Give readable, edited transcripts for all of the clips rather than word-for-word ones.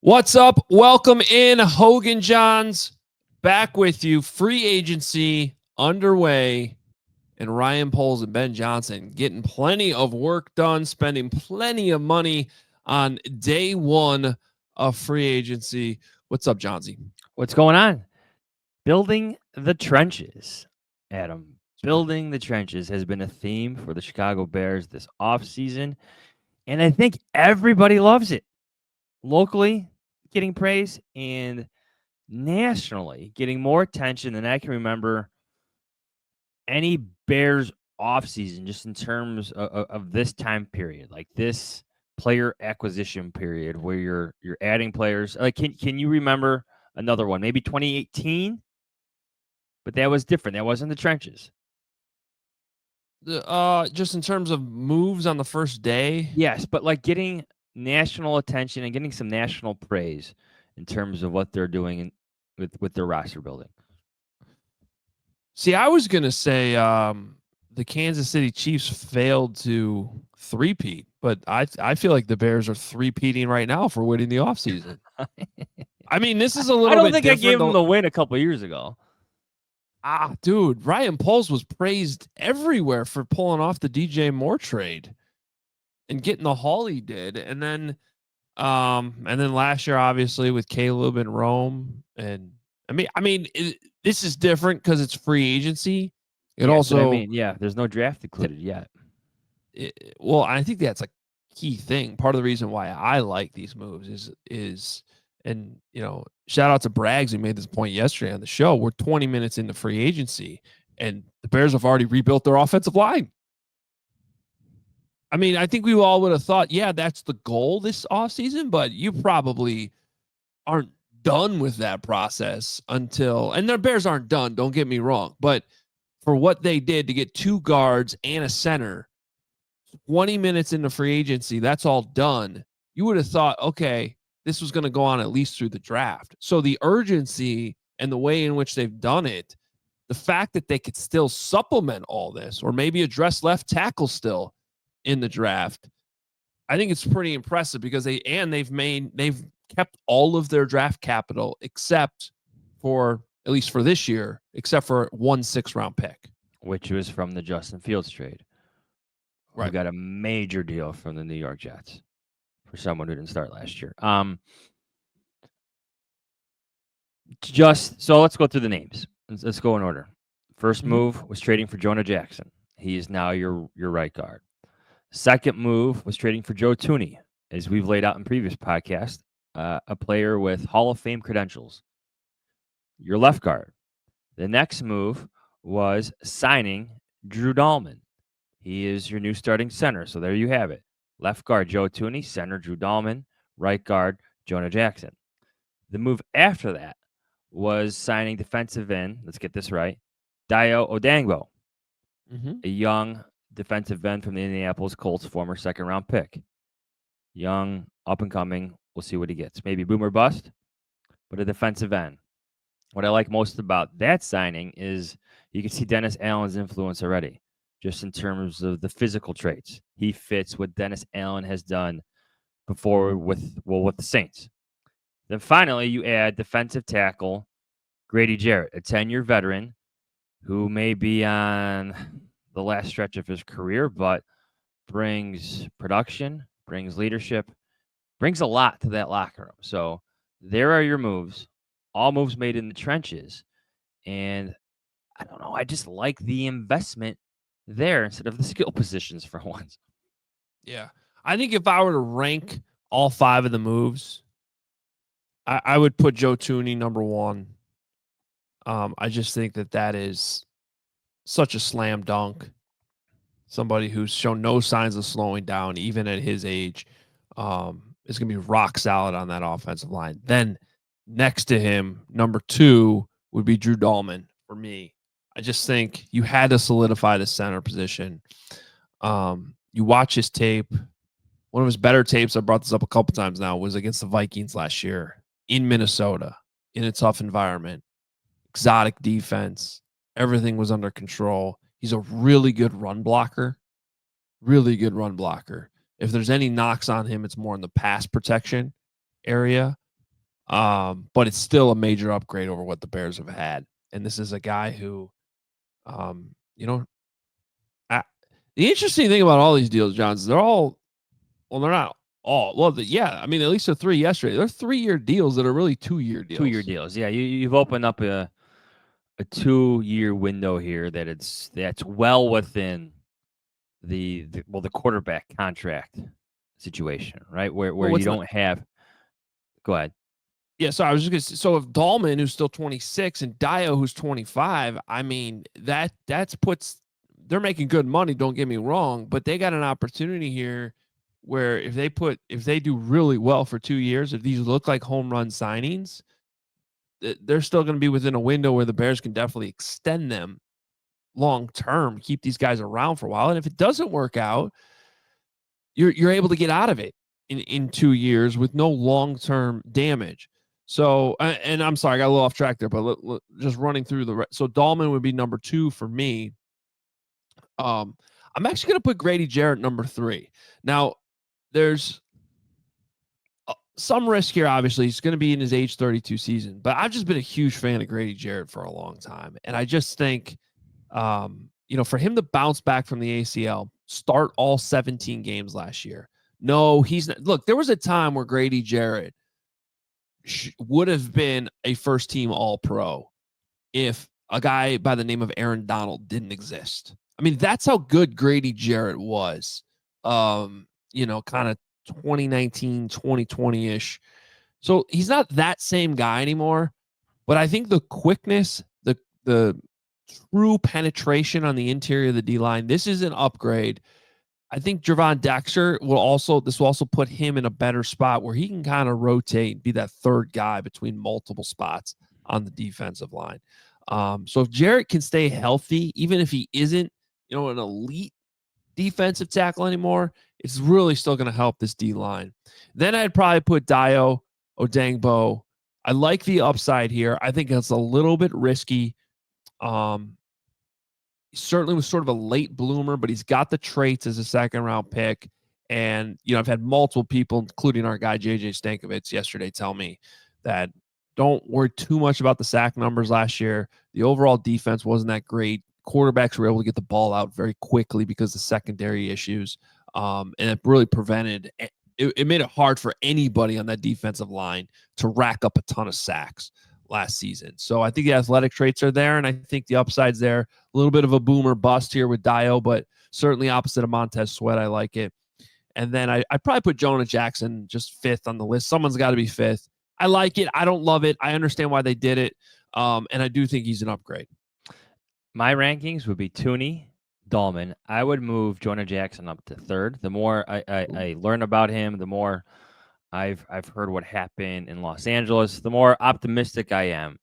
What's up? Welcome in, Hoge Jahns. Back with you. Free agency underway. And Ryan Poles and Ben Johnson getting plenty of work done, spending plenty of money on day one of free agency. What's up, Johnsy? What's going on? Building the trenches, Adam. Building the trenches has been a theme for the Chicago Bears this offseason, and I think everybody loves it. Locally, getting praise, and nationally, getting more attention than I can remember any Bears offseason, just in terms of this time period, like this player acquisition period where you're adding players. Like, can you remember another one? Maybe 2018? But that was different. That wasn't the trenches. Just in terms of moves on the first day. Yes, but like getting national attention and getting some national praise in terms of what they're doing with their roster building. See, I was gonna say the Kansas City Chiefs failed to three-peat, but I feel like the Bears are three-peating right now for winning the offseason. I mean, this is a little bit I don't think I different. gave them the win a couple of years ago. Dude, Ryan Poles was praised everywhere for pulling off the DJ Moore trade and getting the haul he did. And then last year, obviously, with Caleb and Rome. And this is different because it's free agency. It also, there's no draft included yet. Well, I think that's a key thing. Part of the reason why I like these moves is and, shout out to Braggs who made this point yesterday on the show. We're 20 minutes into free agency, and the Bears have already rebuilt their offensive line. I mean, I think we all would have thought, yeah, that's the goal this offseason, but you probably aren't done with that process and the Bears aren't done, don't get me wrong, but for what they did to get two guards and a center, 20 minutes into free agency, that's all done. You would have thought, okay, this was going to go on at least through the draft. So the urgency and the way in which they've done it, the fact that they could still supplement all this or maybe address left tackle still in the draft, I think it's pretty impressive because they've kept all of their draft capital except for, at least for this year, except for 1 6th-round pick. Which was from the Justin Fields trade. Right. We got a major deal from the New York Jets for someone who didn't start last year. So let's go through the names. Let's go in order. First move was trading for Jonah Jackson. He is now your right guard. Second move was trading for Joe Thuney, as we've laid out in previous podcasts, a player with Hall of Fame credentials. Your left guard. The next move was signing Drew Dalman. He is your new starting center. So there you have it. Left guard, Joe Thuney. Center, Drew Dalman. Right guard, Jonah Jackson. The move after that was signing defensive end, let's get this right, Dayo Odangbo, a young defensive end from the Indianapolis Colts, former second-round pick. Young, up-and-coming. We'll see what he gets. Maybe boom or bust, but a defensive end. What I like most about that signing is you can see Dennis Allen's influence already, just in terms of the physical traits. He fits what Dennis Allen has done before with the Saints. Then finally, you add defensive tackle Grady Jarrett, a 10-year veteran who may be on the last stretch of his career, but brings production, brings leadership, brings a lot to that locker room. So there are your moves, all moves made in the trenches. And I don't know, I just like the investment there instead of the skill positions for once. Yeah. I think if I were to rank all 5 of the moves, I would put Joe Thuney number 1. I just think that is such a slam dunk. Somebody who's shown no signs of slowing down, even at his age, is going to be rock solid on that offensive line. Then next to him, number 2 would be Drew Dalman for me. I just think you had to solidify the center position. You watch his tape. One of his better tapes, I brought this up a couple times now, was against the Vikings last year in Minnesota, in a tough environment, exotic defense. Everything was under control. He's a really good run blocker. Really good run blocker. If there's any knocks on him, it's more in the pass protection area. But it's still a major upgrade over what the Bears have had. And this is a guy who, you know, the interesting thing about all these deals, Johns, is they're all, well, they're not all. Well, yeah, I mean, at least the 3 yesterday. They're 3-year deals that are really 2-year deals. 2-year deals. Yeah, you've opened up a 2-year window here that's well within the quarterback contract situation, right? Where you don't have. Go ahead. Yeah, so I was just gonna say, so if Dahlman, who's still 26, and Dio, who's 25, I mean, that's puts they're making good money, don't get me wrong, but they got an opportunity here where if they do really well for 2 years, if these look like home run signings, they're still going to be within a window where the Bears can definitely extend them long term, keep these guys around for a while. And if it doesn't work out, you're able to get out of it in 2 years with no long term damage. So, and I'm sorry, I got a little off track there, but just running through so Dahlman would be number 2 for me. I'm actually going to put Grady Jarrett number 3. Now, there's some risk here. Obviously, he's going to be in his age 32 season, but I've just been a huge fan of Grady Jarrett for a long time, and I just think, for him to bounce back from the ACL, start all 17 games last year. No, he's not. Look, there was a time where Grady Jarrett would have been a first-team All-Pro if a guy by the name of Aaron Donald didn't exist. I mean, that's how good Grady Jarrett was. Kind of 2019, 2020-ish. So he's not that same guy anymore, but I think the quickness, the true penetration on the interior of the D-line, this is an upgrade. I think Gervon Dexter will also put him in a better spot where he can kind of rotate, be that third guy between multiple spots on the defensive line. So if Jarrett can stay healthy, even if he isn't, an elite defensive tackle anymore, it's really still going to help this D line. Then I'd probably put Dio Odangbo. I like the upside here. I think it's a little bit risky. Certainly was sort of a late bloomer, but he's got the traits as a second-round pick. And, I've had multiple people, including our guy, JJ Stankovitz, yesterday tell me that don't worry too much about the sack numbers last year. The overall defense wasn't that great. Quarterbacks were able to get the ball out very quickly because of secondary issues. And it really prevented it made it hard for anybody on that defensive line to rack up a ton of sacks last season. So I think the athletic traits are there, and I think the upside's there. A little bit of a boomer bust here with Dio, but certainly opposite of Montez Sweat. I like it. And then I probably put Jonah Jackson just 5th on the list. Someone's got to be 5th. I like it. I don't love it. I understand why they did it. And I do think he's an upgrade. My rankings would be Tooney, Dahlman. I would move Jonah Jackson up to 3rd. The more I learn about him, the more I've heard what happened in Los Angeles, the more optimistic I am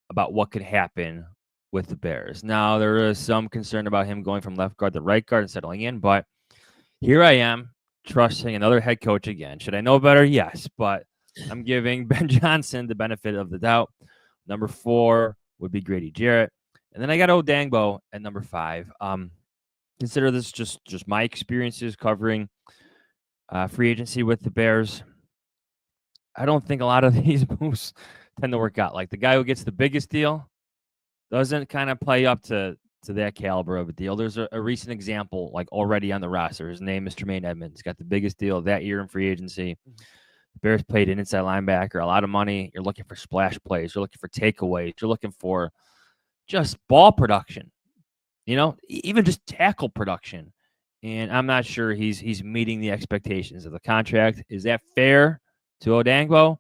about what could happen with the Bears. Now, there is some concern about him going from left guard to right guard and settling in, but here I am trusting another head coach again. Should I know better? Yes, but I'm giving Ben Johnson the benefit of the doubt. Number 4 would be Grady Jarrett. And then I got Odangbo at number 5. Consider this just my experiences covering free agency with the Bears. I don't think a lot of these moves tend to work out. Like the guy who gets the biggest deal doesn't kind of play up to that caliber of a deal. There's a recent example like already on the roster. His name is Tremaine Edmonds. Got the biggest deal that year in free agency. The Bears played an inside linebacker, a lot of money. You're looking for splash plays. You're looking for takeaways. You're looking for just ball production, even just tackle production. And I'm not sure he's meeting the expectations of the contract. Is that fair to Odangbo?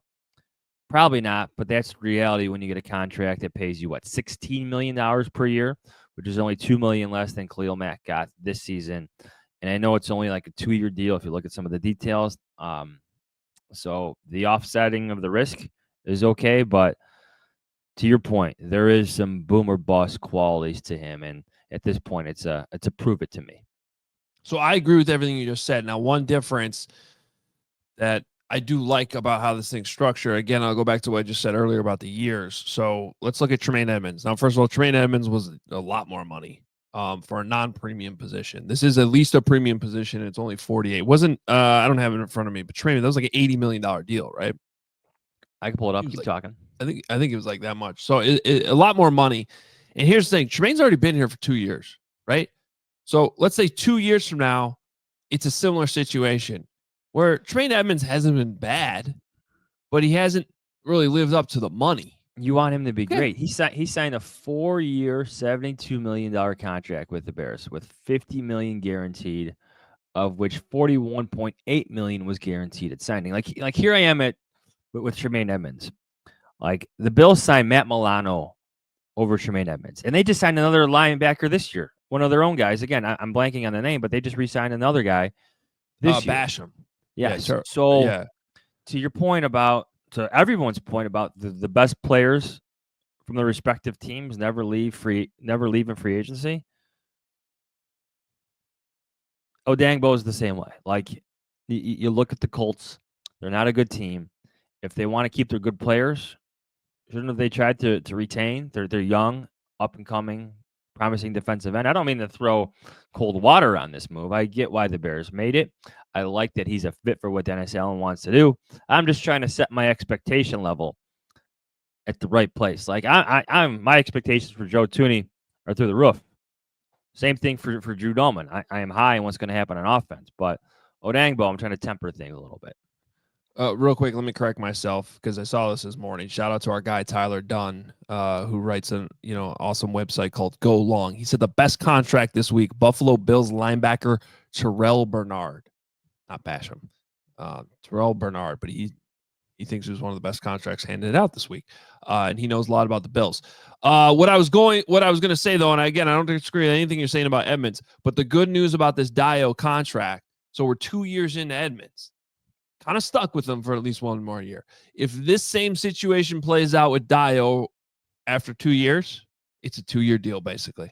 Probably not, but that's reality when you get a contract that pays you, $16 million per year, which is only $2 million less than Khalil Mack got this season. And I know it's only like a 2-year deal if you look at some of the details. So the offsetting of the risk is okay, but to your point, there is some boom or bust qualities to him, and at this point, it's a prove it to me. So I agree with everything you just said. Now, one difference that I do like about how this thing's structured, again, I'll go back to what I just said earlier about the years. So let's look at Tremaine Edmonds. Now, first of all, Tremaine Edmonds was a lot more money for a non-premium position. This is at least a premium position. It's only 48. Wasn't I don't have it in front of me, but Tremaine, that was like an $80 million deal, right? I can pull it up. He was Keep like, talking. I think it was like that much. So a lot more money. And here's the thing: Tremaine's already been here for 2 years, right? So let's say 2 years from now, it's a similar situation where Tremaine Edmonds hasn't been bad, but he hasn't really lived up to the money. You want him to be Okay. great. He signed a 4-year, $72 million contract with the Bears with $50 million guaranteed, of which $41.8 million was guaranteed at signing. Like here I am with Tremaine Edmonds. Like the Bills signed Matt Milano over Tremaine Edmonds, and they just signed another linebacker this year. One of their own guys. Again, I'm blanking on the name, but they just re-signed another guy this year. Basham. Yes. Yeah, So yeah. to your point to everyone's point about the best players from the respective teams never leave in free agency. Odangbo is the same way. Like you look at the Colts, they're not a good team. If they want to keep their good players, shouldn't have they tried to retain? They're young, up and coming, promising defensive end. I don't mean to throw cold water on this move. I get why the Bears made it. I like that he's a fit for what Dennis Allen wants to do. I'm just trying to set my expectation level at the right place. Like I'm my expectations for Joe Thuney are through the roof. Same thing for Drew Dolman. I am high on what's going to happen on offense, but Odangbo, I'm trying to temper things a little bit. Real quick, let me correct myself because I saw this morning. Shout out to our guy Tyler Dunn, who writes an awesome website called Go Long. He said the best contract this week: Buffalo Bills linebacker Terrell Bernard, not Basham, Terrell Bernard, but he thinks it was one of the best contracts handed out this week, and he knows a lot about the Bills. What I was going to say though, and again, I don't disagree with anything you're saying about Edmonds, but the good news about this Dio contract, so we're 2 years into Edmonds. Kind of stuck with them for at least one more year. If this same situation plays out with Dio after 2 years, it's a 2-year deal, basically.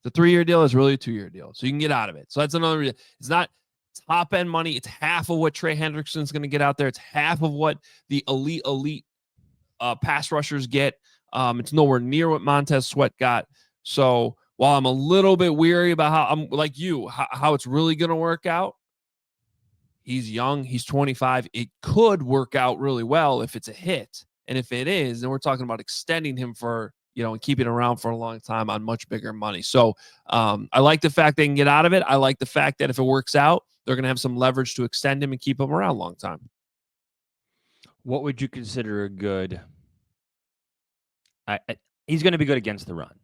The 3-year deal is really a 2-year deal. So you can get out of it. So that's another reason. It's not top end money. It's half of what Trey Hendrickson's going to get out there. It's half of what the elite pass rushers get. It's nowhere near what Montez Sweat got. So while I'm a little bit weary about how I'm like you, how it's really going to work out, he's young. He's 25. It could work out really well if it's a hit. And if it is, then we're talking about extending him for, and keeping him around for a long time on much bigger money. So I like the fact they can get out of it. I like the fact that if it works out, they're going to have some leverage to extend him and keep him around a long time. What would you consider a good? He's going to be good against the run.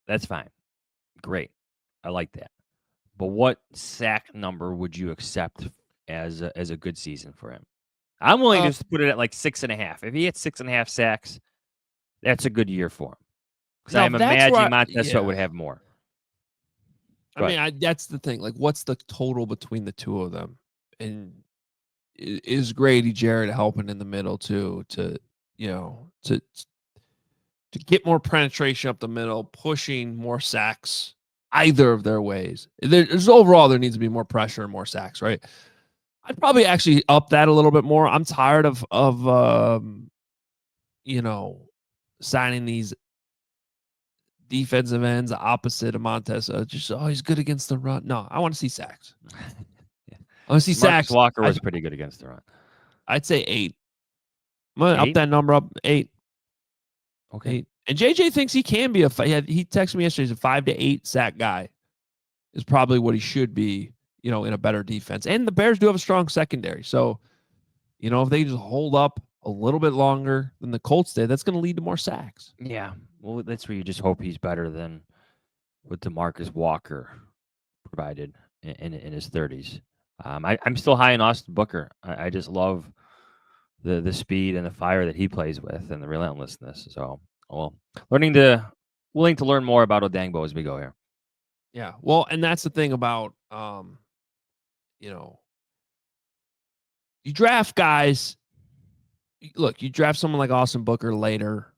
That's fine. Great. I like that. But what sack number would you accept as a good season for him? I'm willing to put it at like 6.5. If he hits 6.5 sacks, that's a good year for him. Because I'm imagining Montez Sweat would have more. That's the thing. Like, what's the total between the two of them? And is Grady Jarrett helping in the middle too to get more penetration up the middle, pushing more sacks either of their ways? There's overall there needs to be more pressure and more sacks, right? I'd probably actually up that a little bit more. I'm tired of signing these defensive ends opposite of Montez. He's good against the run. No, I want to see sacks. Yeah. I want to see sacks. Walker was pretty good against the run. I'd say 8. I'm going to up that number up 8. Okay. 8. And JJ thinks he can be he texted me yesterday. He's a 5 to 8 sack guy is probably what he should be, in a better defense. And the Bears do have a strong secondary. So, if they just hold up a little bit longer than the Colts did, that's going to lead to more sacks. Yeah. Well, that's where you just hope he's better than what DeMarcus Walker provided in his 30s. I'm still high on Austin Booker. I just love the speed and the fire that he plays with and the relentlessness. So, willing to learn more about Odangbo as we go here. Yeah. Well, and that's the thing about, you draft guys. Look, you draft someone like Austin Booker later.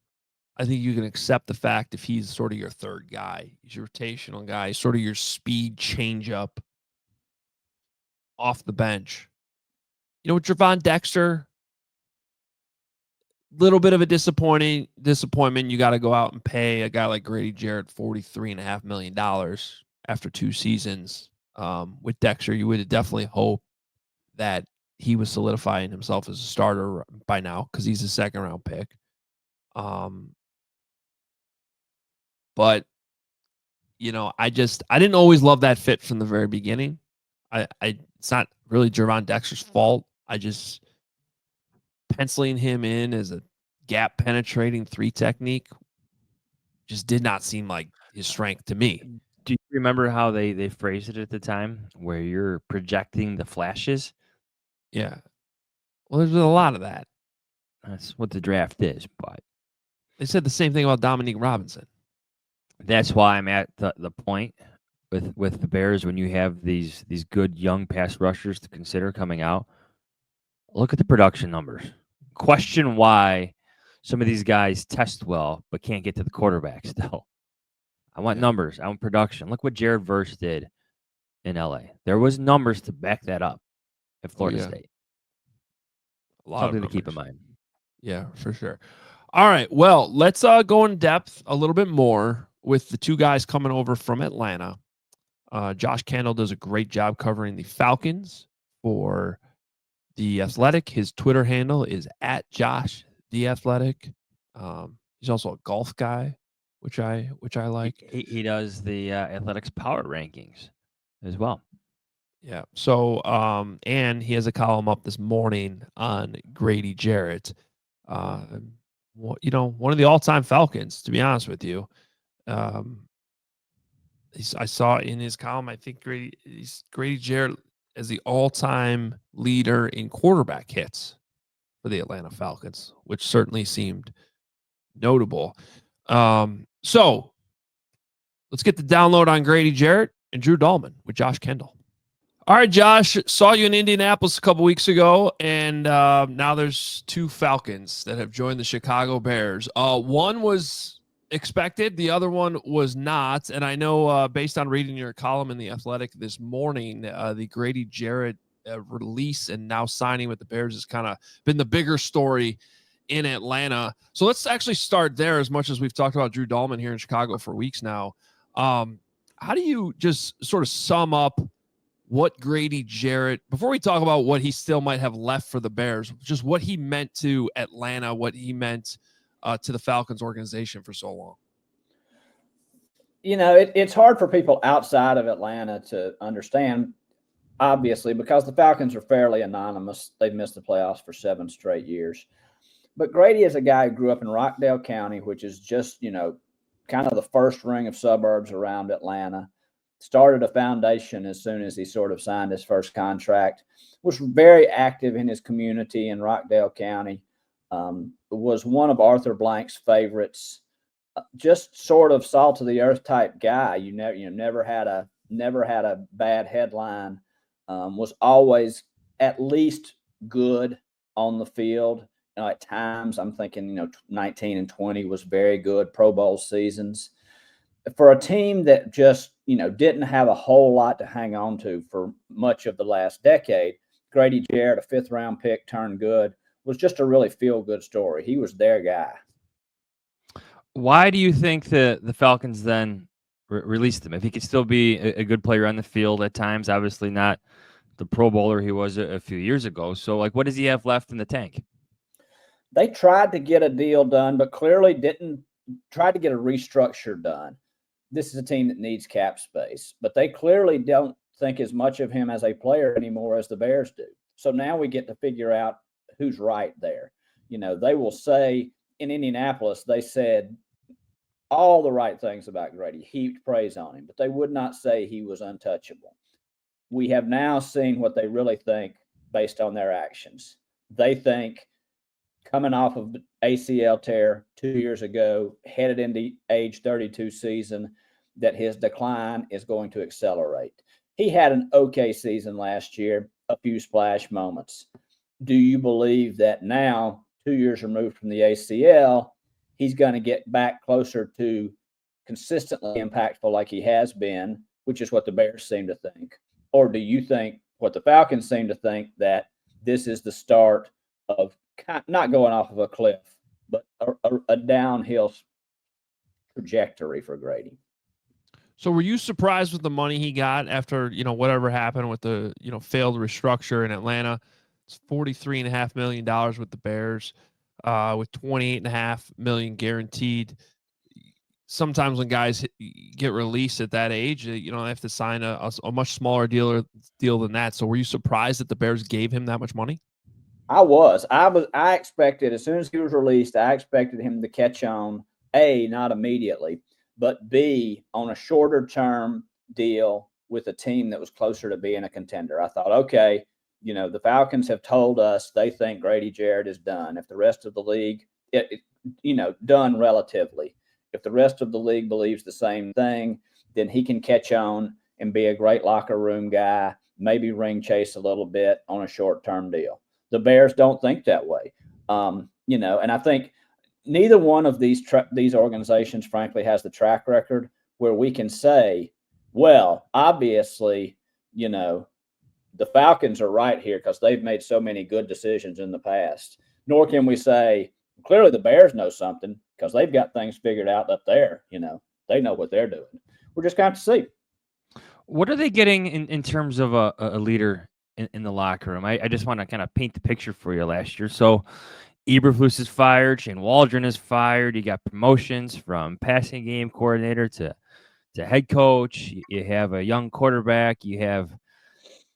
I think you can accept the fact if he's sort of your third guy, he's your rotational guy, sort of your speed changeup off the bench. With Javon Dexter, little bit of a disappointment. You got to go out and pay a guy like Grady Jarrett $43.5 million after 2 seasons. With Dexter, you would definitely hope that he was solidifying himself as a starter by now because he's a second-round pick. But I didn't always love that fit from the very beginning. It's not really Jervon Dexter's fault. I just penciling him in as a gap penetrating 3 technique just did not seem like his strength to me. Do you remember how they phrased it at the time, where you're projecting the flashes? Yeah. Well, there's a lot of that. That's what the draft is, but They said the same thing about Dominique Robinson. that's why I'm at the point with the Bears when you have these good young pass rushers to consider coming out. Look at the production numbers. Question why some of these guys test well but can't get to the quarterback still. I want numbers. I want production. Look what Jared Verse did in LA. There was numbers to back that up at Florida State. A lot Something of to keep in mind. Yeah, for sure. All right. Well, let's go in depth a little bit more with the 2 guys coming over from Atlanta. Josh Kendall does a great job covering the Falcons for The Athletic. His Twitter handle is @Josh the Athletic. He's also a golf guy, which I like. He does the Athletics power rankings as well. Yeah. So, and he has a column up this morning on Grady Jarrett. One of the all-time Falcons, to be honest with you. I saw in his column, I think Grady Jarrett as the all-time leader in quarterback hits for the Atlanta Falcons, which certainly seemed notable. So let's get the download on Grady Jarrett and Drew Dahlman with Josh Kendall. All right, Josh, saw you in Indianapolis a couple weeks ago, and now there's 2 Falcons that have joined the Chicago Bears. One was expected, the other one was not, and I know based on reading your column in The Athletic this morning, the Grady Jarrett release and now signing with the Bears has kind of been the bigger story in Atlanta. So let's actually start there, as much as we've talked about Drew Dahlman here in Chicago for weeks now. How do you just sort of sum up what Grady Jarrett, before we talk about what he still might have left for the Bears, just what he meant to Atlanta, what he meant to the Falcons organization for so long? It's hard for people outside of Atlanta to understand, obviously, because the Falcons are fairly anonymous. They've missed the playoffs for 7 straight years. But Grady is a guy who grew up in Rockdale County, which is just, kind of the first ring of suburbs around Atlanta. Started a foundation as soon as he sort of signed his first contract, was very active in his community in Rockdale County, was one of Arthur Blank's favorites, just sort of salt of the earth type guy. Never had a bad headline, was always at least good on the field. At times, I'm thinking, 19 and 20 was very good, Pro Bowl seasons. For a team that just, didn't have a whole lot to hang on to for much of the last decade, Grady Jarrett, a 5th-round pick turned good, was just a really feel-good story. He was their guy. Why do you think the Falcons then released him? If he could still be a good player on the field at times, obviously not the Pro Bowler he was a few years ago. So, what does he have left in the tank? They tried to get a deal done, but clearly didn't try to get a restructure done. This is a team that needs cap space, but they clearly don't think as much of him as a player anymore as the Bears do. So now we get to figure out who's right there. They will say in Indianapolis, they said all the right things about Grady, heaped praise on him, but they would not say he was untouchable. We have now seen what they really think based on their actions. They think, coming off of the ACL tear 2 years ago, headed into age 32 season, that his decline is going to accelerate. He had an okay season last year, a few splash moments. Do you believe that now, 2 years removed from the ACL, he's going to get back closer to consistently impactful like he has been, which is what the Bears seem to think? Or do you think what the Falcons seem to think, that this is the start of not going off of a cliff, but a downhill trajectory for Grady? So were you surprised with the money he got after, whatever happened with the, failed restructure in Atlanta? It's $43.5 million with the Bears, with $28.5 million guaranteed. Sometimes when guys get released at that age, they have to sign a much smaller deal than that. So were you surprised that the Bears gave him that much money? I expected, as soon as he was released, I expected him to catch on, A, not immediately, but B, on a shorter term deal with a team that was closer to being a contender. I thought, okay, the Falcons have told us they think Grady Jarrett is done. If the rest of the league, done relatively. If the rest of the league believes the same thing, then he can catch on and be a great locker room guy, maybe ring chase a little bit on a short-term deal. The Bears don't think that way. And I think neither one of these organizations, frankly, has the track record where we can say, well, obviously, the Falcons are right here because they've made so many good decisions in the past. Nor can we say, clearly the Bears know something because they've got things figured out up there. They know what they're doing. We're just going to have to see. What are they getting in terms of a leader in the locker room? I just want to kind of paint the picture for you last year. So Eberflus is fired. Shane Waldron is fired. You got promotions from passing game coordinator to head coach. You have a young quarterback. You have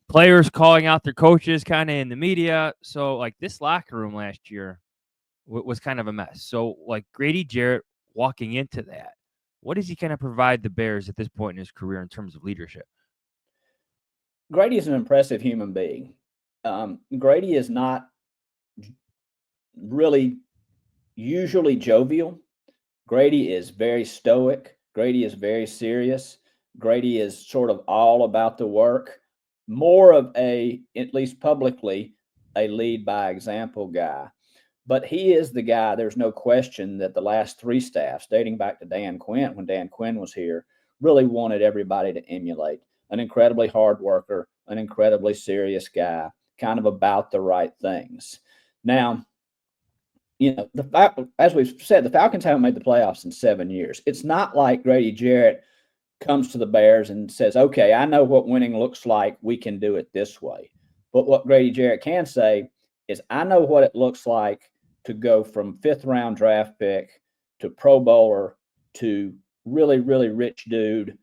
players calling out their coaches kind of in the media. So like this locker room last year was kind of a mess. So like Grady Jarrett walking into that, what does he kind of provide the Bears at this point in his career in terms of leadership? Grady is an impressive human being. Grady is not really usually jovial. Grady is very stoic. Grady is very serious. Grady is sort of all about the work, more of at least publicly, a lead by example guy. But he is the guy, there's no question, that the last three staffs, dating back to Dan Quinn, when Dan Quinn was here, really wanted everybody to emulate. An incredibly hard worker, an incredibly serious guy, kind of about the right things. Now, as we've said, the Falcons haven't made the playoffs in 7 years. It's not like Grady Jarrett comes to the Bears and says, okay, I know what winning looks like. We can do it this way. But what Grady Jarrett can say is, I know what it looks like to go from 5th-round draft pick to Pro Bowler to really, really rich dude,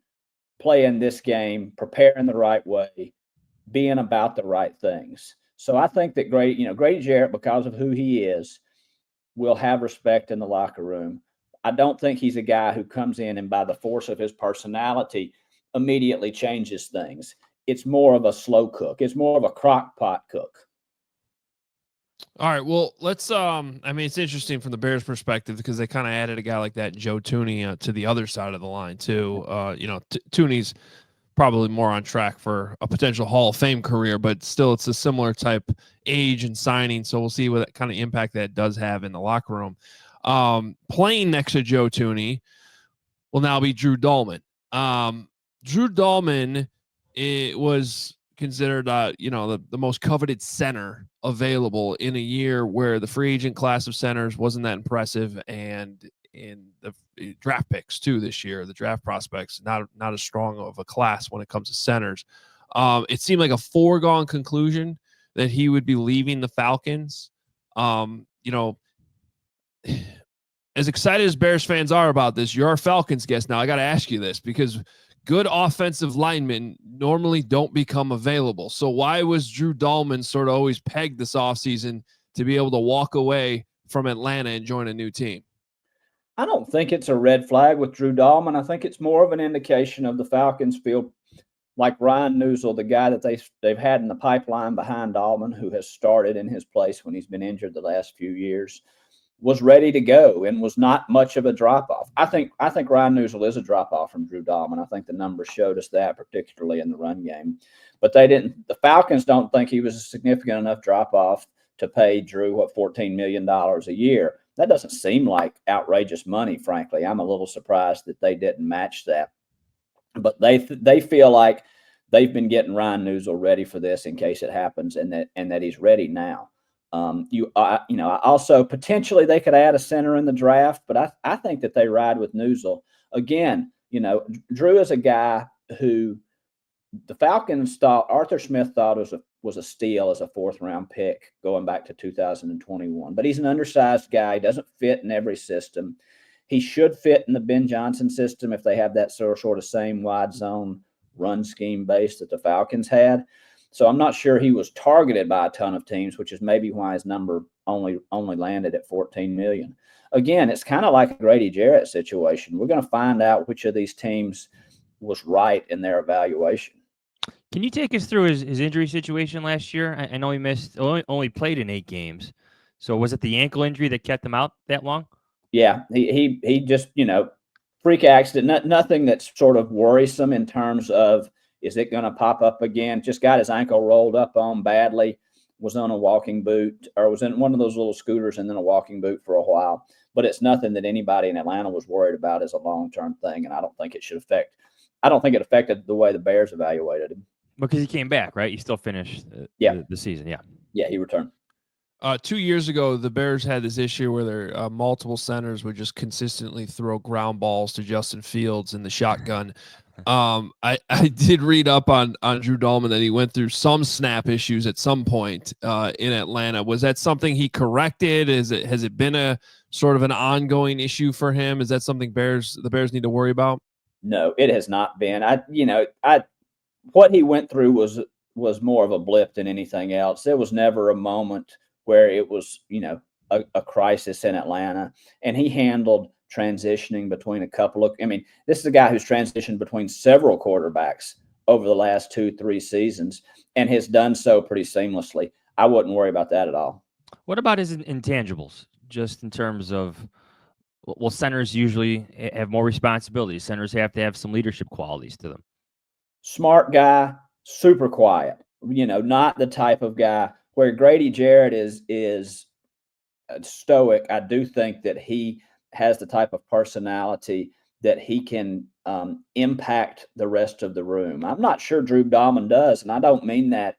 playing this game, preparing the right way, being about the right things. So I think that Grady Jarrett, because of who he is, will have respect in the locker room. I don't think he's a guy who comes in and by the force of his personality immediately changes things. It's more of a slow cook. It's more of a crock pot cook. All right. Well, let's. It's interesting from the Bears' perspective because they kind of added a guy like that, Joe Thuney, to the other side of the line too. Thuney's probably more on track for a potential Hall of Fame career, but still, it's a similar type age and signing. So we'll see what kind of impact that does have in the locker room. Playing next to Joe Thuney will now be Drew Dahlman. Drew Dahlman, it was considered, the most coveted center available in a year where the free agent class of centers wasn't that impressive, and in the draft picks too this year, the draft prospects not as strong of a class when it comes to centers. It seemed like a foregone conclusion that he would be leaving the Falcons. As excited as Bears fans are about this, you're our Falcons guest now. I got to ask you this because good offensive linemen normally don't become available. So why was Drew Dahlman sort of always pegged this offseason to be able to walk away from Atlanta and join a new team? I don't think it's a red flag with Drew Dahlman. I think it's more of an indication of the Falcons feel like Ryan Neusel, the guy that they've had in the pipeline behind Dahlman, who has started in his place when he's been injured the last few years, was ready to go and was not much of a drop-off. I think Ryan Neusel is a drop-off from Drew Dahlman. I think the numbers showed us that, particularly in the run game. But the Falcons don't think he was a significant enough drop-off to pay Drew, $14 million a year. That doesn't seem like outrageous money, frankly. I'm a little surprised that they didn't match that. But they feel like they've been getting Ryan Neusel ready for this in case it happens, and that he's ready now. Also potentially they could add a center in the draft, but I think that they ride with Neusel. Again, Drew is a guy who the Falcons thought Arthur Smith thought it was a steal as a 4th-round pick going back to 2021. But he's an undersized guy. He doesn't fit in every system. He should fit in the Ben Johnson system if they have that sort of same wide zone run scheme base that the Falcons had. So I'm not sure he was targeted by a ton of teams, which is maybe why his number only landed at $14 million. Again, it's kind of like a Grady Jarrett situation. We're going to find out which of these teams was right in their evaluation. Can you take us through his injury situation last year? I know he only played in 8 games. So was it the ankle injury that kept him out that long? Yeah, he just, freak accident, nothing that's sort of worrisome in terms of, is it going to pop up again? Just got his ankle rolled up on badly, was on a walking boot, or was in one of those little scooters and then a walking boot for a while. But it's nothing that anybody in Atlanta was worried about as a long-term thing, and I don't think it affected the way the Bears evaluated him. Because he came back, right? He still finished the season, yeah. Yeah, he returned. 2 years ago, the Bears had this issue where their multiple centers would just consistently throw ground balls to Justin Fields in the shotgun. I did read up on Drew Dalman that he went through some snap issues at some point in Atlanta. Was that something he corrected? Has it been a sort of an ongoing issue for him? Is that something the Bears need to worry about? No, it has not been. What he went through was more of a blip than anything else. There was never a moment where it was, a crisis in Atlanta, and he handled transitioning between a couple of, this is a guy who's transitioned between several quarterbacks over the last 2-3 seasons and has done so pretty seamlessly. I wouldn't worry about that at all. What about his intangibles, just in terms of, well, centers usually have more responsibilities. Centers have to have some leadership qualities to them. Smart guy, super quiet, not the type of guy where Grady Jarrett is stoic. I do think that he has the type of personality that he can impact the rest of the room. I'm not sure Drew Dalman does, and I don't mean that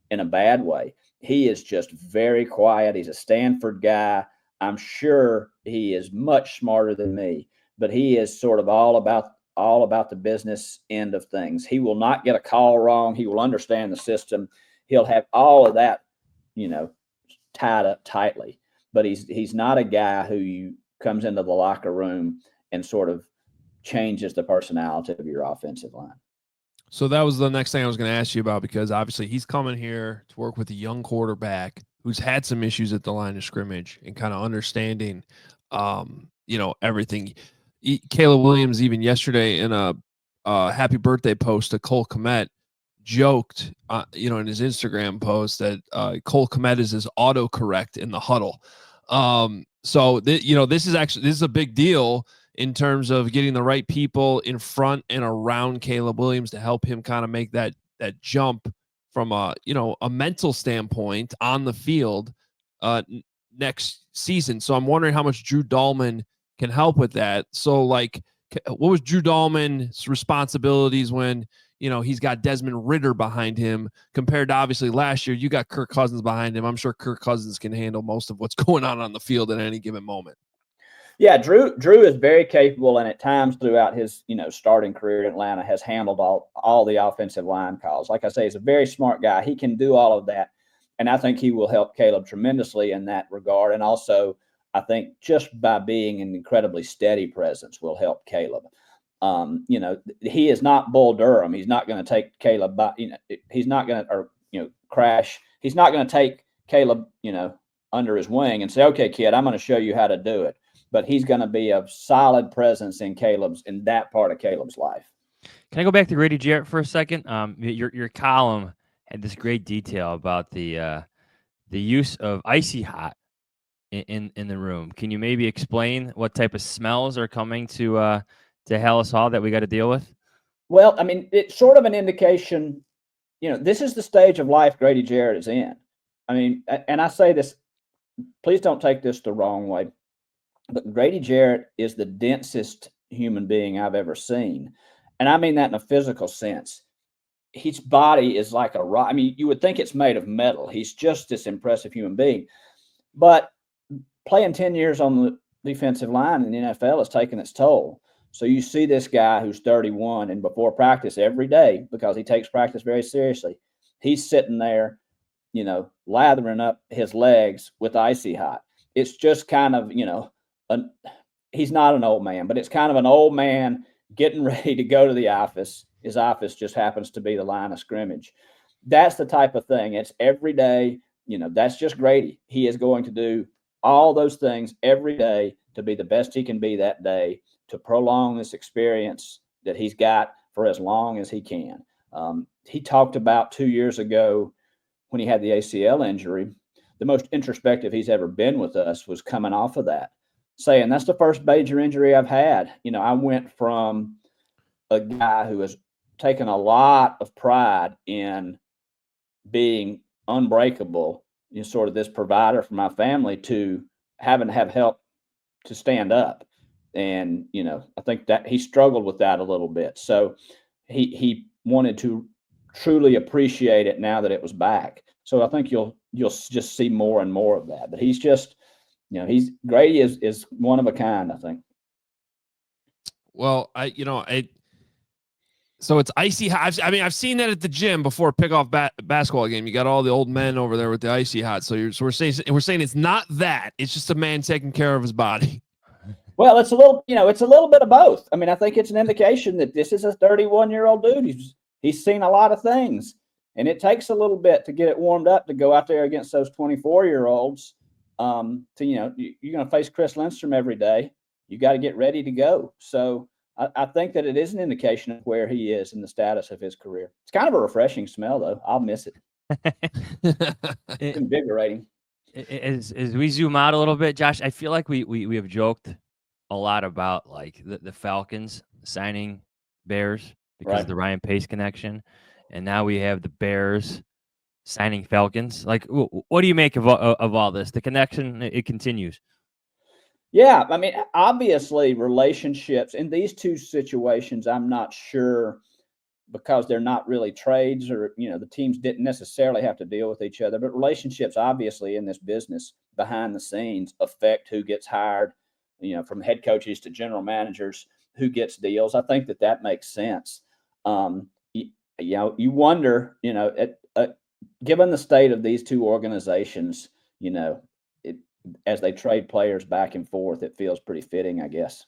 in a bad way. He is just very quiet. He's a Stanford guy. I'm sure he is much smarter than me, but he is sort of all about the business end of things. He will not get a call wrong. He will understand the system. He'll have all of that, tied up tightly. But he's not a guy who comes into the locker room and sort of changes the personality of your offensive line. So that was the next thing I was going to ask you about, because obviously he's coming here to work with a young quarterback who's had some issues at the line of scrimmage and kind of understanding, everything. Caleb Williams, even yesterday in a happy birthday post to Cole Kmet, joked, in his Instagram post that Cole Kmet is his autocorrect in the huddle. This is a big deal in terms of getting the right people in front and around Caleb Williams to help him kind of make that jump from a mental standpoint on the field next season. So I'm wondering how much Drew Dalman can help with that. So what was Drew Dalman's responsibilities when, he's got Desmond Ridder behind him compared to obviously last year, you got Kirk Cousins behind him. I'm sure Kirk Cousins can handle most of what's going on the field at any given moment. Yeah, Drew is very capable, and at times throughout his, starting career in Atlanta has handled all the offensive line calls. Like I say, he's a very smart guy. He can do all of that, and I think he will help Caleb tremendously in that regard. And also, I think just by being an incredibly steady presence will help Caleb. He is not Bull Durham. He's not going to take Caleb by, he's not going to, crash. He's not going to take Caleb, under his wing and say, okay, kid, I'm going to show you how to do it. But he's going to be a solid presence in that part of Caleb's life. Can I go back to Grady Jarrett for a second? Your column had this great detail about the use of icy hot in the room. Can you maybe explain what type of smells are coming to Hallis Hall that we got to deal with? Well, it's sort of an indication, this is the stage of life Grady Jarrett is in. And I say this, please don't take this the wrong way, but Grady Jarrett is the densest human being I've ever seen. And I mean that in a physical sense. His body is like a rock. You would think it's made of metal. He's just this impressive human being. But playing 10 years on the defensive line in the NFL has taken its toll. So you see this guy who's 31, and before practice every day, because he takes practice very seriously, he's sitting there, lathering up his legs with icy hot. It's just kind of, he's not an old man, but it's kind of an old man getting ready to go to the office. His office just happens to be the line of scrimmage. That's the type of thing. It's every day. That's just Grady. He is going to do all those things every day to be the best he can be that day, to prolong this experience that he's got for as long as he can. He talked about 2 years ago when he had the ACL injury, the most introspective he's ever been with us was coming off of that, saying that's the first major injury I've had. I went from a guy who has taken a lot of pride in being unbreakable, sort of this provider for my family, to having to have help to stand up. And, I think that he struggled with that a little bit. So he wanted to truly appreciate it now that it was back. So I think you'll just see more and more of that. But he's just, Grady is one of a kind, I think. Well, so it's icy hot. I've seen that at the gym before a pickoff basketball game. You got all the old men over there with the icy hot. So we're saying it's not that. It's just a man taking care of his body. Well, it's a little bit of both. I think it's an indication that this is a 31-year-old dude. He's seen a lot of things, and it takes a little bit to get it warmed up to go out there against those 24-year-olds. You're going to face Chris Lindstrom every day. You got to get ready to go. So I think that it is an indication of where he is in the status of his career. It's kind of a refreshing smell, though. I'll miss it. It's invigorating. As we zoom out a little bit, Josh, I feel like we have joked a lot about like the Falcons signing Bears because of the Ryan Pace connection, and now we have the Bears signing Falcons. Like, what do you make of all this? The connection, it continues. Yeah, obviously relationships in these two situations, I'm not sure, because they're not really trades, or, the teams didn't necessarily have to deal with each other, but relationships obviously in this business behind the scenes affect who gets hired, from head coaches to general managers, who gets deals. I think that makes sense. You wonder, given the state of these two organizations, as they trade players back and forth, it feels pretty fitting, I guess.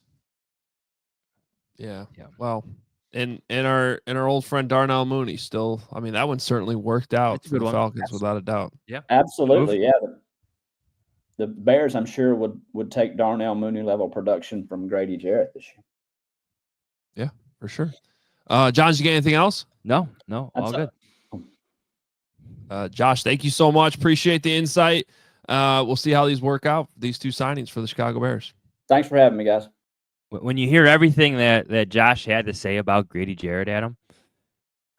Yeah. Well, and our old friend Darnell Mooney still. That one certainly worked out for the Falcons without a doubt. Yeah, absolutely. Yeah, the Bears, I'm sure, would take Darnell Mooney level production from Grady Jarrett this year. Yeah, for sure. John, you get anything else? No, all good. Josh, thank you so much. Appreciate the insight. We'll see how these work out, these two signings for the Chicago Bears. Thanks for having me, guys. When you hear everything that Josh had to say about Grady Jarrett, Adam,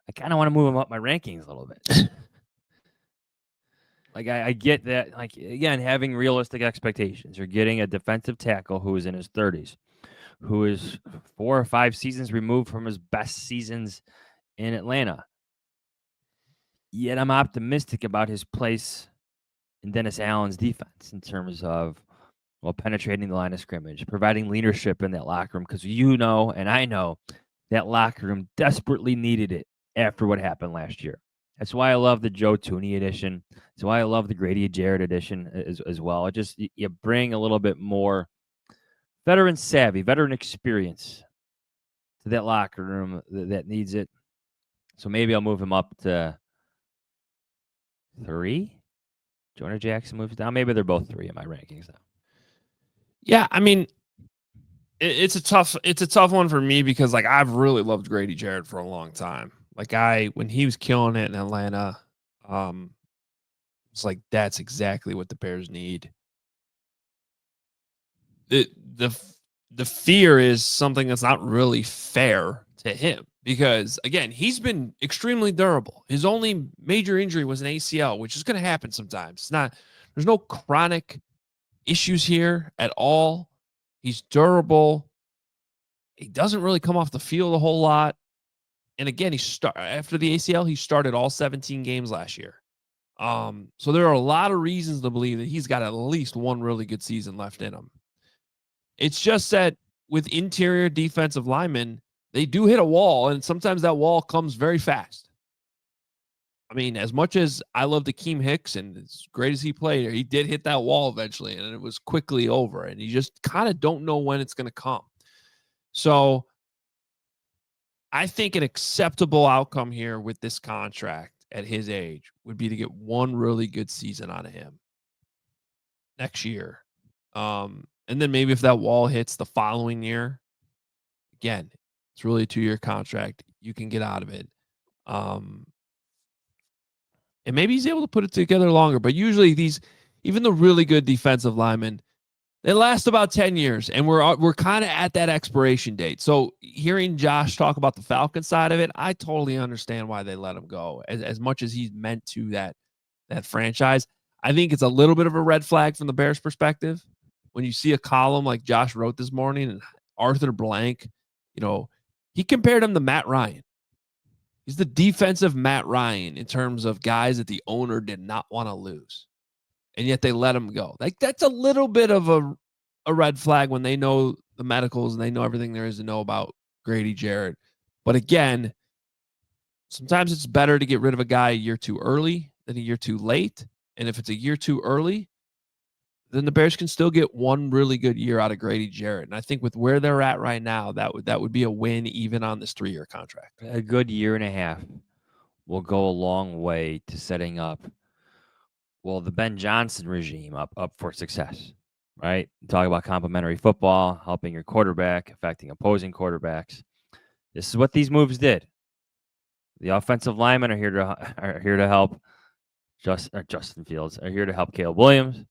I kind of want to move him up my rankings a little bit. Like, I get that, like, again, having realistic expectations. You're getting a defensive tackle who is in his 30s, who is 4 or 5 seasons removed from his best seasons in Atlanta. Yet I'm optimistic about his place in Dennis Allen's defense in terms of, penetrating the line of scrimmage, providing leadership in that locker room, because and I know that locker room desperately needed it after what happened last year. That's why I love the Joe Thuney edition. That's why I love the Grady Jarrett edition as well. It just, you bring a little bit more veteran savvy, veteran experience to that locker room that needs it. So maybe I'll move him up to 3. Jonah Jackson moves down. Maybe they're both 3 in my rankings now. Yeah, it's a tough one for me because, like, I've really loved Grady Jarrett for a long time. Like, when he was killing it in Atlanta, it's like that's exactly what the Bears need. The fear is something that's not really fair to him because, again, he's been extremely durable. His only major injury was an ACL, which is going to happen sometimes. There's no chronic issues here at all. He's durable. He doesn't really come off the field a whole lot. And again, after the ACL, he started all 17 games last year. So there are a lot of reasons to believe that he's got at least one really good season left in him. It's just that with interior defensive linemen, they do hit a wall, and sometimes that wall comes very fast. I mean, as much as I love Akeem Hicks and as great as he played, he did hit that wall eventually, and it was quickly over. And you just kind of don't know when it's going to come. So I think an acceptable outcome here with this contract at his age would be to get one really good season out of him next year. And then maybe if that wall hits the following year, again, it's really a 2-year contract. You can get out of it. And maybe he's able to put it together longer. But usually even the really good defensive linemen, they last about 10 years, and we're kind of at that expiration date. So hearing Josh talk about the Falcons side of it, I totally understand why they let him go. As much as he's meant to that franchise, I think it's a little bit of a red flag from the Bears' perspective. When you see a column like Josh wrote this morning, and Arthur Blank, he compared him to Matt Ryan. He's the defensive Matt Ryan in terms of guys that the owner did not want to lose. And yet they let him go. Like, that's a little bit of a red flag when they know the medicals and they know everything there is to know about Grady Jarrett. But again, sometimes it's better to get rid of a guy a year too early than a year too late. And if it's a year too early, then the Bears can still get one really good year out of Grady Jarrett. And I think with where they're at right now, that would be a win even on this 3-year contract. A good year and a half will go a long way to setting up, the Ben Johnson regime up for success, right? Talk about complementary football, helping your quarterback, affecting opposing quarterbacks. This is what these moves did. The offensive linemen are here to help. Justin Fields are here to help Caleb Williams.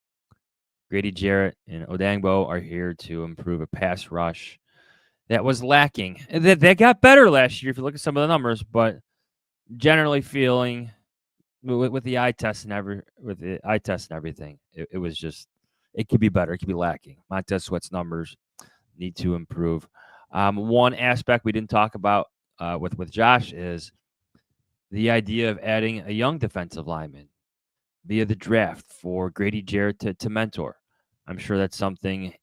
Grady Jarrett and Odangbo are here to improve a pass rush that was lacking. That got better last year if you look at some of the numbers, but generally feeling with the eye test and everything, it was just, it could be better. It could be lacking. Montez Sweat's numbers need to improve. One aspect we didn't talk about with Josh is the idea of adding a young defensive lineman via the draft for Grady Jarrett to mentor. I'm sure that's something,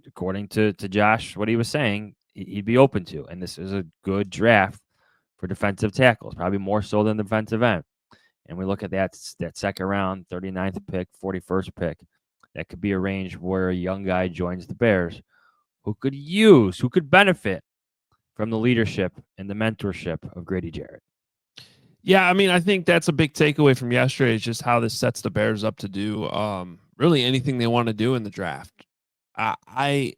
according to Josh, what he was saying, he'd be open to. And this is a good draft for defensive tackles, probably more so than defensive end. And we look at that second round, 39th pick, 41st pick. That could be a range where a young guy joins the Bears who could benefit from the leadership and the mentorship of Grady Jarrett. Yeah, I mean, I think that's a big takeaway from yesterday is just how this sets the Bears up to do really anything they want to do in the draft. The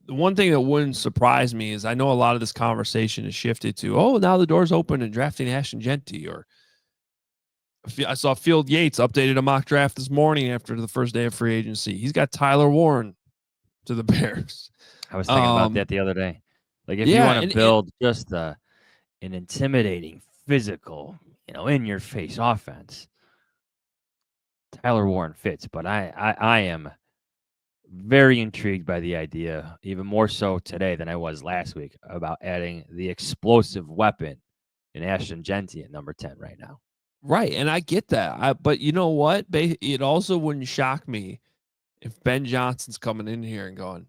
one thing that wouldn't surprise me is I know a lot of this conversation has shifted to, now the door's open and drafting Ashton Genty, or I saw Field Yates updated a mock draft this morning after the first day of free agency. He's got Tyler Warren to the Bears. I was thinking about that the other day. Like, if you want to build just an intimidating, physical, in your face offense, Tyler Warren fits. But I am very intrigued by the idea, even more so today than I was last week, about adding the explosive weapon in Ashton Genty at number 10 right now. Right, and I get that. But you know what? It also wouldn't shock me if Ben Johnson's coming in here and going,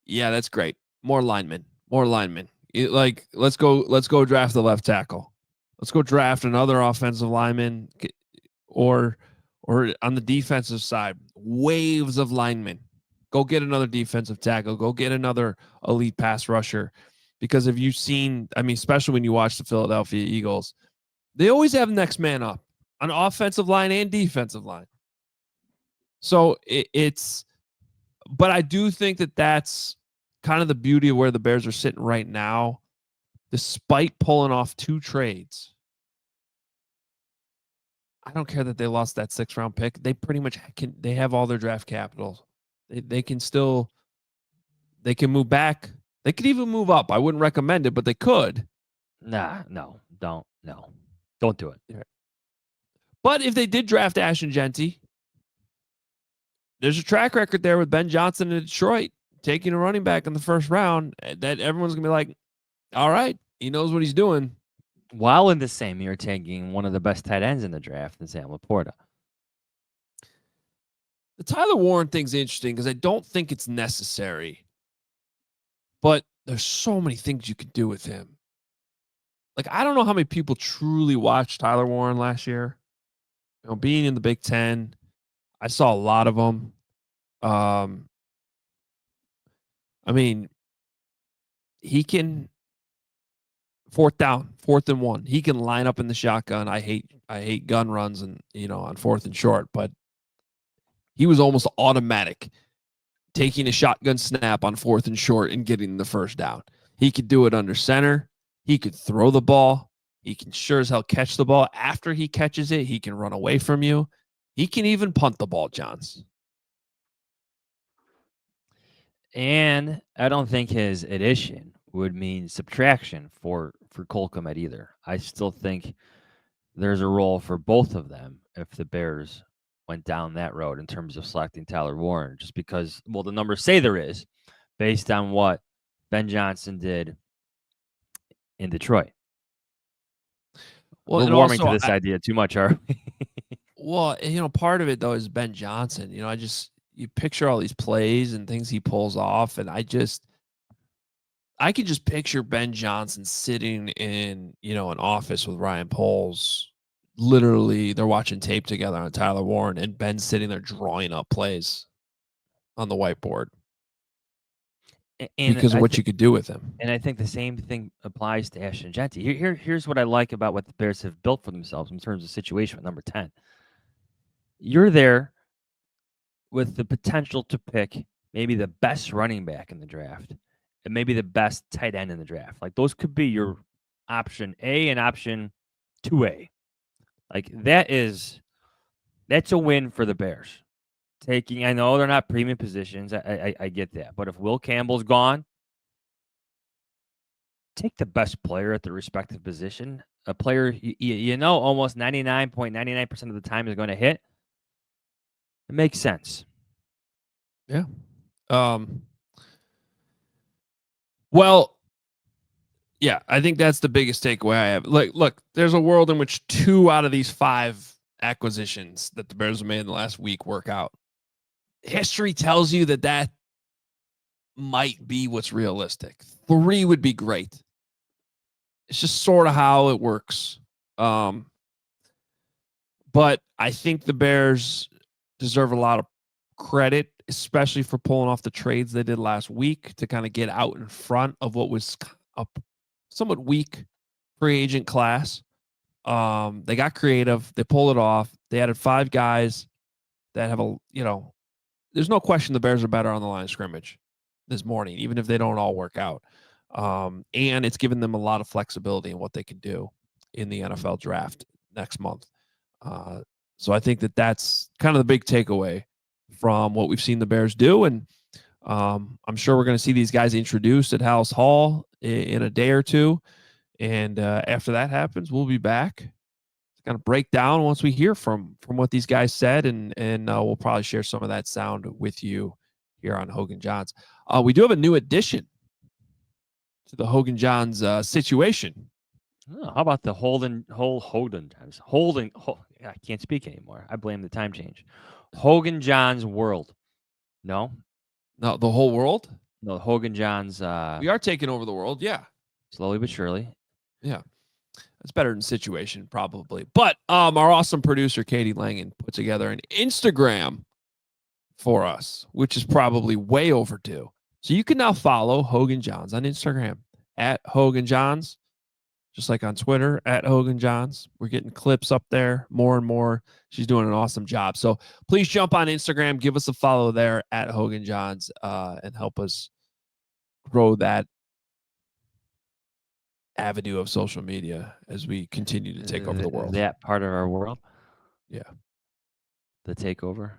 yeah, that's great. More linemen. Let's go draft the left tackle. Let's go draft another offensive lineman, or on the defensive side, waves of linemen. Go get another defensive tackle. Go get another elite pass rusher. Because if you've seen, especially when you watch the Philadelphia Eagles, they always have next man up on offensive line and defensive line. So but I do think that that's kind of the beauty of where the Bears are sitting right now, despite pulling off 2 trades. I don't care that they lost that 6th round pick. They pretty much they have all their draft capital. They can move back. They could even move up. I wouldn't recommend it, but they could. Don't do it. But if they did draft Ashton Genty, there's a track record there with Ben Johnson in Detroit taking a running back in the 1st round that everyone's going to be like, all right, he knows what he's doing. While in the same year taking one of the best tight ends in the draft in Sam Laporta. The Tyler Warren thing's interesting because I don't think it's necessary. but there's so many things you could do with him. Like, I don't know how many people truly watched Tyler Warren last year. Being in the Big Ten, I saw a lot of them. I mean, he can fourth down, 4th and 1. He can line up in the shotgun. I hate gun runs and on 4th and short, but he was almost automatic taking a shotgun snap on 4th and short and getting the first down. He could do it under center. He could throw the ball. He can sure as hell catch the ball. After he catches it, he can run away from you. He can even punt the ball, Johns. And I don't think his addition would mean subtraction for Cole Kmet either. I still think there's a role for both of them if the Bears went down that road in terms of selecting Tyler Warren, just because, well, the numbers say there is, based on what Ben Johnson did in Detroit. Well, we're warming to this idea too much, are we? Well, part of it though is Ben Johnson. You picture all these plays and things he pulls off, and I can just picture Ben Johnson sitting in, an office with Ryan Poles. Literally, they're watching tape together on Tyler Warren, and Ben's sitting there drawing up plays on the whiteboard because of what you could do with him. And I think the same thing applies to Ashton Jeanty. Here's what I like about what the Bears have built for themselves in terms of situation with number 10. You're there with the potential to pick maybe the best running back in the draft and maybe the best tight end in the draft. Like, those could be your option A and option 2A. Like, that's a win for the Bears. I know they're not premium positions. I get that. But if Will Campbell's gone, take the best player at the respective position. A player almost 99.99% of the time is going to hit. It makes sense. Yeah. Well, yeah, I think that's the biggest takeaway I have. Look, there's a world in which 2 out of these 5 acquisitions that the Bears have made in the last week work out. History tells you that might be what's realistic. 3 would be great. It's just sort of how it works. But I think the Bears deserve a lot of credit, especially for pulling off the trades they did last week to kind of get out in front of what was a somewhat weak free agent class. They got creative. They pulled it off. They added 5 guys that have there's no question the Bears are better on the line of scrimmage this morning, even if they don't all work out. And it's given them a lot of flexibility in what they can do in the NFL draft next month. So I think that's kind of the big takeaway from what we've seen the Bears do. And I'm sure we're going to see these guys introduced at House Hall in a day or two. And after that happens, we'll be back to kind of break down once we hear from what these guys said. And we'll probably share some of that sound with you here on Hoge Jahns. We do have a new addition to the Hoge Jahns situation. Oh, how about the Hoge Jahns? I can't speak anymore. I blame the time change. Hoge Jahns world. No, the whole world. No, Hoge Jahns. We are taking over the world. Yeah, slowly but surely. Yeah, that's better than situation probably. But our awesome producer Katie Langen put together an Instagram for us, which is probably way overdue. So you can now follow Hoge Jahns on Instagram at Hoge Jahns. Just like on Twitter at Hoge Jahns. We're getting clips up there more and more. She's doing an awesome job. So please jump on Instagram, give us a follow there at Hoge Jahns, and help us grow that avenue of social media as we continue to take over the world. That part of our world? Yeah. The takeover.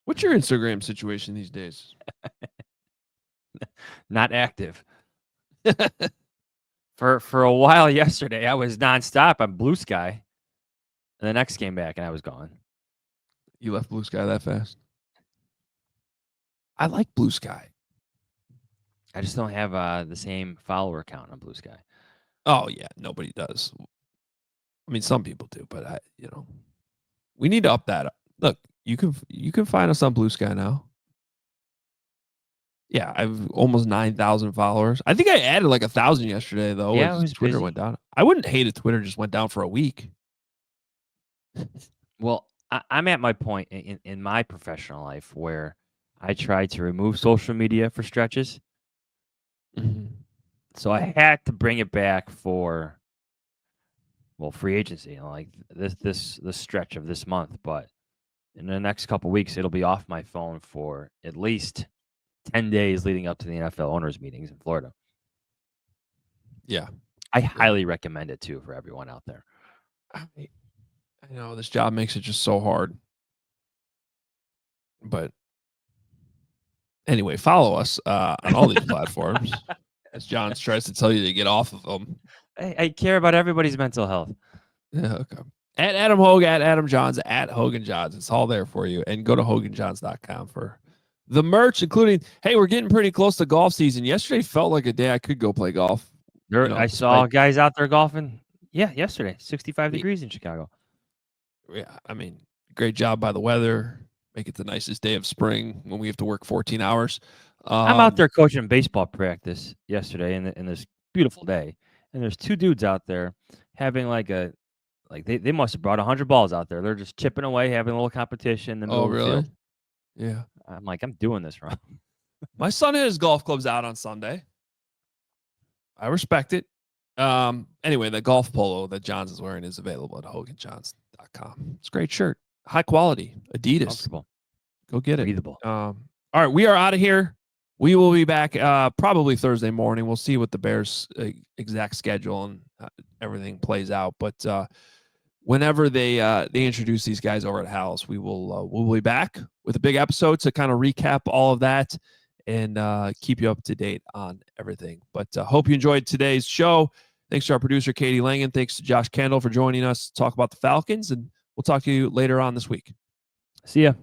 What's your Instagram situation these days? Not active. For a while yesterday, I was nonstop on Blue Sky. And the next came back and I was gone. You left Blue Sky that fast? I like Blue Sky. I just don't have the same follower count on Blue Sky. Oh, yeah. Nobody does. I mean, some people do, but we need to up that up. Look, you can find us on Blue Sky now. Yeah, I've almost 9,000 followers. I think I added like 1,000 yesterday though. Yeah, as it was Twitter busy. went down. I wouldn't hate if Twitter just went down for a week. Well, I'm at my point in my professional life where I try to remove social media for stretches. So I had to bring it back for, well, free agency, you know, like this stretch of this month. But in the next couple weeks, it'll be off my phone for at least 10 days leading up to the NFL owners meetings in Florida. Yeah. I highly recommend it too for everyone out there. I know this job makes it just so hard. But anyway, follow us on all these platforms. As John tries to tell you to get off of them. I care about everybody's mental health. Yeah, okay. At Adam Hoge, at Adam Jahns, at Hoge Jahns. It's all there for you. And go to HoganJahns.com for the merch, including, hey, we're getting pretty close to golf season. Yesterday felt like a day I could go play golf. I saw guys out there golfing. Yeah, yesterday, 65 degrees in Chicago. Yeah, I mean, great job by the weather. Make it the nicest day of spring when we have to work 14 hours. I'm out there coaching baseball practice yesterday in this beautiful day, and there's two dudes out there having they must have brought 100 balls out there. They're just chipping away, having a little competition in the middle of the field. Yeah. I'm like, I'm doing this wrong. My son had his golf clubs out on Sunday. I respect it. Anyway, the golf polo that Johns is wearing is available at HoganJahns.com. It's a great shirt. High quality. Adidas. Go get it. Breathable. All right, we are out of here. We will be back probably Thursday morning. We'll see what the Bears' exact schedule and everything plays out. But whenever they introduce these guys over at Hal's, we'll be back with a big episode to kind of recap all of that and keep you up to date on everything. But hope you enjoyed today's show. Thanks to our producer, Katie Langen. Thanks to Josh Kendall for joining us to talk about the Falcons. And we'll talk to you later on this week. See ya.